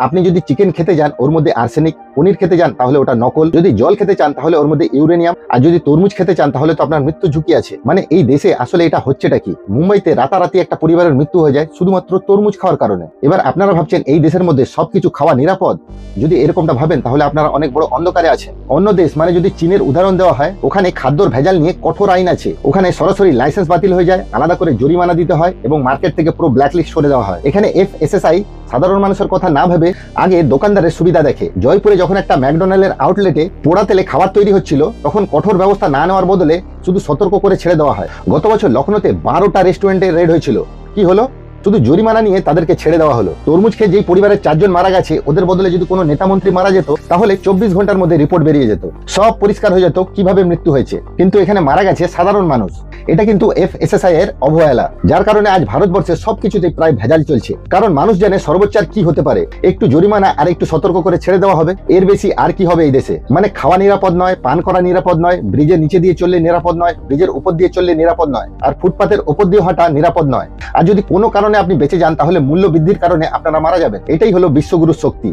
আপনি যদি চিকেন খেতে যান ওর মধ্যে আর্সেনিক, পনির খেতে যান তাহলে ওটা নকল, যদি জল খেতে চান তাহলে ওর মধ্যে ইউরেনিয়াম, আর যদি তরমুজ খেতে চান তাহলে তো আপনার মৃত্যু ঝুঁকি আছে। মানে এই দেশে আসলে এটা হচ্ছেটা কি? মুম্বাইতে রাতারাতি একটা পরিবারের মৃত্যু হয়ে যায় শুধুমাত্র তরমুজ খাওয়ার কারণে। এবার আপনারা ভাবছেন এই দেশের মধ্যে সবকিছু খাওয়া নিরাপদ? যদি এরকমটা ভাবেন তাহলে আপনারা অনেক বড় অন্ধকারে আছেন। অন্য দেশ মানে যদি চীনের উদাহরণ দেওয়া হয়, ওখানে খাদ্যর ভেজাল নিয়ে কঠোর আইন আছে। ওখানে সরাসরি লাইসেন্স বাতিল হয়ে যায়, আলাদা করে জরিমানা দিতে হয় এবং মার্কেট থেকে পুরো ব্ল্যাকলিস্ট করে দেওয়া হয়। এখানে FSSAI সাধারণ মানুষের কথা না ভেবে আগে দোকানদারের সুবিধা দেখে। জয়পুরে যখন একটা ম্যাকডোনাল্ডের আউটলেটে পোড়া তেলে খাবার তৈরি হচ্ছিল, তখন কঠোর ব্যবস্থা না নেওয়ার বদলে শুধু সতর্ক করে ছেড়ে দেওয়া হয়। গত বছর লখনৌতে 12টা রেস্টুরেন্টে রেড হয়েছিল। কি হলো? শুধু জরিমানা নিয়ে তাদেরকে ছেড়ে দেওয়া হলো। তরমুজ খেয়ে যেই পরিবারের 4 জন মারা গেছে, ওদের বদলে যদি কোনো নেতা মন্ত্রী মারা যেত তাহলে 24 ঘন্টার মধ্যে রিপোর্ট বেরিয়ে যেত, সব পরিষ্কার হয়ে যেত কিভাবে মৃত্যু হয়েছে। কিন্তু এখানে মারা গেছে সাধারণ মানুষ। এটা কিন্তু FSSAI এর অবহেলা, যার কারণে আজ ভারতবর্ষে সবকিছুতে প্রায় ভেজাল চলছে। কারণ মানুষ জানে সর্বোচ্চ আর কি হতে পারে, একটু জরিমানা আর একটু সতর্ক করে ছেড়ে দেওয়া হবে, এর বেশি আর কি হবে এই দেশে। মানে খাওয়া নিরাপদ নয়, পান করা নিরাপদ নয়, ব্রিজের নিচে দিয়ে চললে নিরাপদ নয়, ব্রিজের উপর দিয়ে চললে নিরাপদ নয়, আর ফুটপাতের উপর দিয়ে হাঁটা নিরাপদ নয়। আর যদি কোনো কারণে আপনি বেঁচে যান তাহলে মূল্য বৃদ্ধির কারণে আপনারা মারা যাবেন। এটাই হলো বিশ্বগুরুর শক্তি।